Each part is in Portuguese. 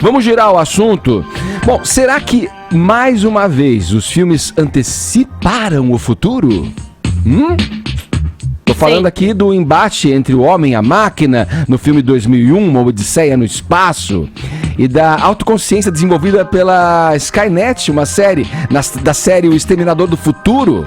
Vamos girar o assunto. Bom, será que, mais uma vez, os filmes anteciparam o futuro? Tô falando aqui do embate entre o homem e a máquina no filme 2001, Uma Odisseia no Espaço, e da autoconsciência desenvolvida pela Skynet, uma série da série O Exterminador do Futuro.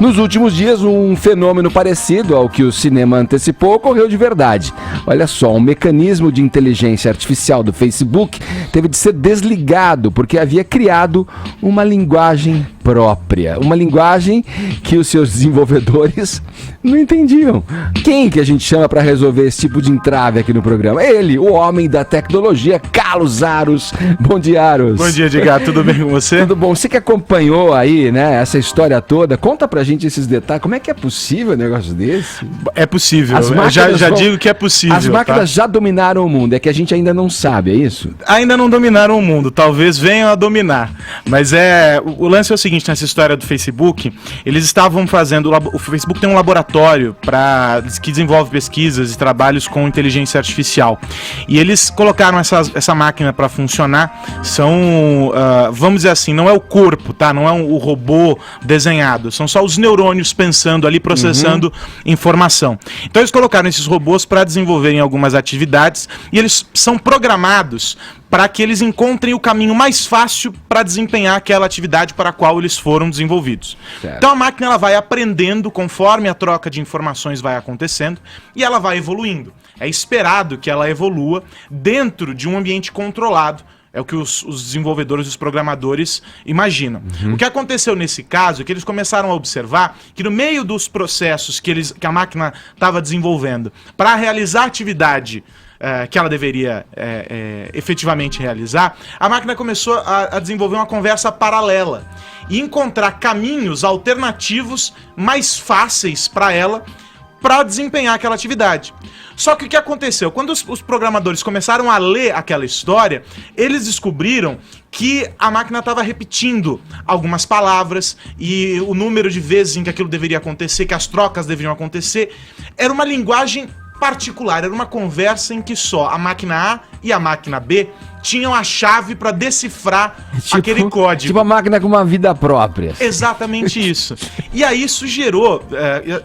Nos últimos dias, um fenômeno parecido ao que o cinema antecipou ocorreu de verdade. Olha só, um mecanismo de inteligência artificial do Facebook teve de ser desligado porque havia criado uma linguagem própria. Uma linguagem que os seus desenvolvedores não entendiam. Quem que a gente chama para resolver esse tipo de entrave aqui no programa? Ele, o homem da tecnologia, Carlos Aros. Bom dia, Aros. Bom dia, Edgar. Tudo bem com você? Tudo bom. Você que acompanhou aí, né, essa história toda, conta pra gente esses detalhes. Como é que é possível um negócio desse? É possível. Já digo que é possível. As máquinas já dominaram o mundo. É que a gente ainda não sabe, é isso? Ainda não dominaram o mundo. Talvez venham a dominar. Mas o lance é o seguinte, nessa história do Facebook, eles estavam fazendo... O Facebook tem um laboratório que desenvolve pesquisas e trabalhos com inteligência artificial. E eles colocaram essa máquina para funcionar. São, vamos dizer assim, não é o corpo, tá? Não é o robô desenhado. São só os neurônios pensando ali, processando informação. Então eles colocaram esses robôs para desenvolverem algumas atividades e eles são programados para que eles encontrem o caminho mais fácil para desempenhar aquela atividade para a qual eles foram desenvolvidos. Certo. Então a máquina ela vai aprendendo conforme a troca de informações vai acontecendo e ela vai evoluindo. É esperado que ela evolua dentro de um ambiente controlado. É o que os desenvolvedores, os programadores imaginam. O que aconteceu nesse caso é que eles começaram a observar que no meio dos processos que a máquina estava desenvolvendo para realizar a atividade que ela deveria efetivamente realizar, a máquina começou a desenvolver uma conversa paralela e encontrar caminhos alternativos mais fáceis para ela para desempenhar aquela atividade. Só que o que aconteceu? Quando os programadores começaram a ler aquela história, eles descobriram que a máquina estava repetindo algumas palavras e o número de vezes em que aquilo deveria acontecer, que as trocas deveriam acontecer, era uma linguagem particular, era uma conversa em que só a máquina A e a máquina B tinham a chave para decifrar aquele código. Tipo a máquina com uma vida própria. Exatamente isso. E aí isso gerou...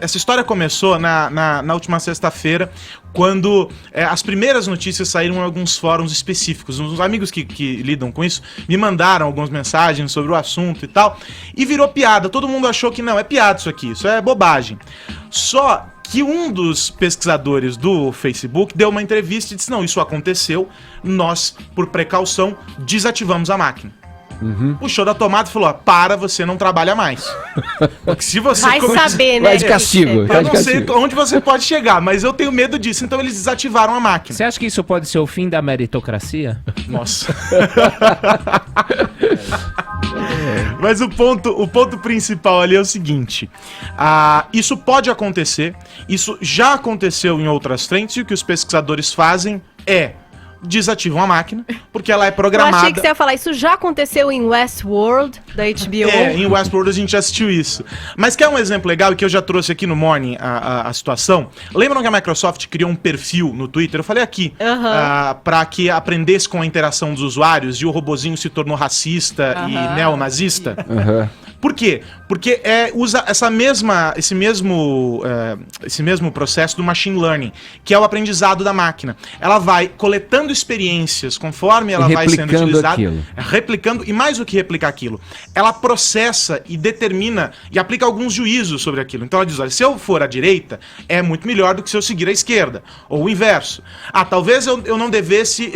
essa história começou na última sexta-feira, quando as primeiras notícias saíram em alguns fóruns específicos. Uns amigos que lidam com isso me mandaram algumas mensagens sobre o assunto e tal, e virou piada. Todo mundo achou que não, é piada isso aqui, isso é bobagem. Só que um dos pesquisadores do Facebook deu uma entrevista e disse, não, isso aconteceu, nós, por precaução, desativamos a máquina. Puxou da tomada e falou, você não trabalha mais. Porque se você vai saber, né? Vai de castigo. Eu não sei onde você pode chegar, mas eu tenho medo disso, então eles desativaram a máquina. Você acha que isso pode ser o fim da meritocracia? Nossa. Mas o ponto principal ali é o seguinte, isso pode acontecer, isso já aconteceu em outras frentes, e o que os pesquisadores fazem é desativam a máquina, porque ela é programada... Eu achei que você ia falar, isso já aconteceu em Westworld, da HBO. Em Westworld a gente já assistiu isso. Mas quer um exemplo legal, e que eu já trouxe aqui no Morning a situação? Lembram que a Microsoft criou um perfil no Twitter? Eu falei aqui, para que aprendesse com a interação dos usuários, e o robozinho se tornou racista e neonazista. Por quê? Porque usa esse mesmo processo do machine learning, que é o aprendizado da máquina. Ela vai coletando experiências conforme ela vai sendo utilizada, replicando, e mais do que replicar aquilo, ela processa e determina e aplica alguns juízos sobre aquilo. Então ela diz, olha, se eu for à direita, é muito melhor do que se eu seguir à esquerda, ou o inverso. Talvez eu não devesse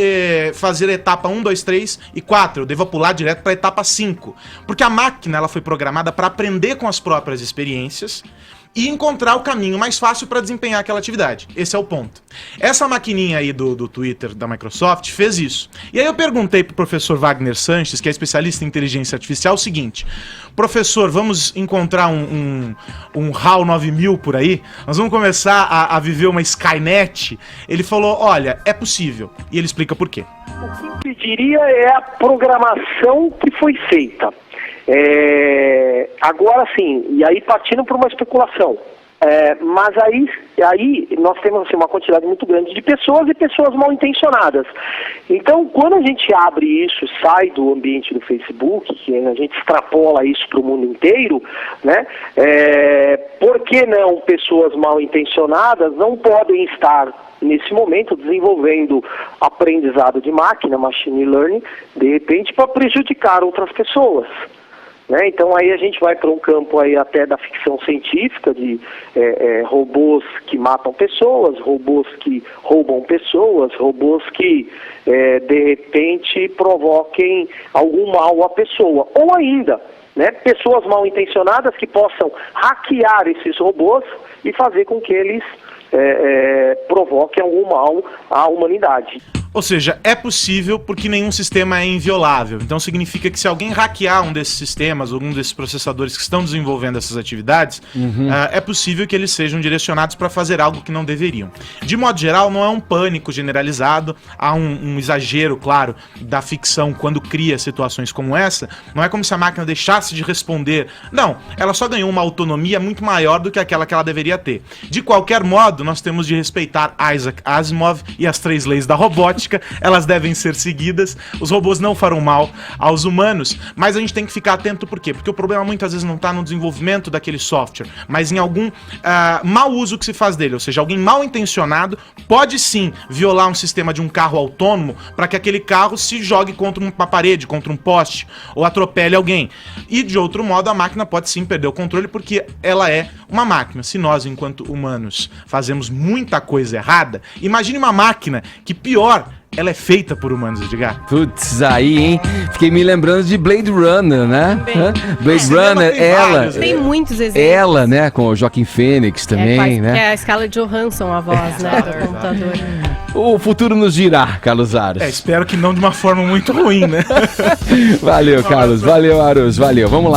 fazer a etapa 1, 2, 3 e 4, eu devo pular direto para a etapa 5, porque a máquina ela foi programada para aprender com as próprias experiências e encontrar o caminho mais fácil para desempenhar aquela atividade. Esse é o ponto. Essa maquininha aí do Twitter da Microsoft fez isso. E aí eu perguntei pro professor Wagner Sanches, que é especialista em inteligência artificial, o seguinte: professor, vamos encontrar um HAL 9000 por aí? Nós vamos começar a viver uma Skynet? Ele falou, olha, é possível. E ele explica por quê. O que eu pediria é a programação que foi feita. Agora sim, e aí partindo por uma especulação, Mas aí nós temos assim, uma quantidade muito grande de pessoas e pessoas mal intencionadas. Então, quando a gente abre isso, sai do ambiente do Facebook, que a gente extrapola isso para o mundo inteiro, né? Por que não pessoas mal intencionadas não podem estar nesse momento desenvolvendo aprendizado de máquina, machine learning, de repente para prejudicar outras pessoas? Né? Então aí a gente vai para um campo aí até da ficção científica, de robôs que matam pessoas, robôs que roubam pessoas, robôs que de repente provoquem algum mal à pessoa. Ou ainda, né, pessoas mal intencionadas que possam hackear esses robôs e fazer com que eles provoquem algum mal à humanidade. Ou seja, é possível porque nenhum sistema é inviolável. Então significa que se alguém hackear um desses sistemas, algum desses processadores que estão desenvolvendo essas atividades, é possível que eles sejam direcionados para fazer algo que não deveriam. De modo geral, não é um pânico generalizado, há um exagero, claro, da ficção quando cria situações como essa. Não é como se a máquina deixasse de responder. Não, ela só ganhou uma autonomia muito maior do que aquela que ela deveria ter. De qualquer modo, nós temos de respeitar Isaac Asimov e as 3 leis da robótica. Elas devem ser seguidas, os robôs não farão mal aos humanos, mas a gente tem que ficar atento por quê? Porque o problema muitas vezes não está no desenvolvimento daquele software, mas em algum mau uso que se faz dele, ou seja, alguém mal intencionado pode sim violar um sistema de um carro autônomo para que aquele carro se jogue contra uma parede, contra um poste, ou atropele alguém. E de outro modo a máquina pode sim perder o controle porque ela é uma máquina. Se nós, enquanto humanos, fazemos muita coisa errada, imagine uma máquina que pior, ela é feita por humanos, Edgar. Putz, aí, hein? Fiquei me lembrando de Blade Runner, né? Blade Cinema Runner, tem vários, Tem muitos exemplos. ela, né? Com o Joaquin Phoenix também, né? Que é a Scarlett Johansson, a voz, né? Do computador. O futuro nos dirá, Carlos Aros. Espero que não de uma forma muito ruim, né? Valeu, Carlos. Valeu, Aros. Valeu. Vamos lá.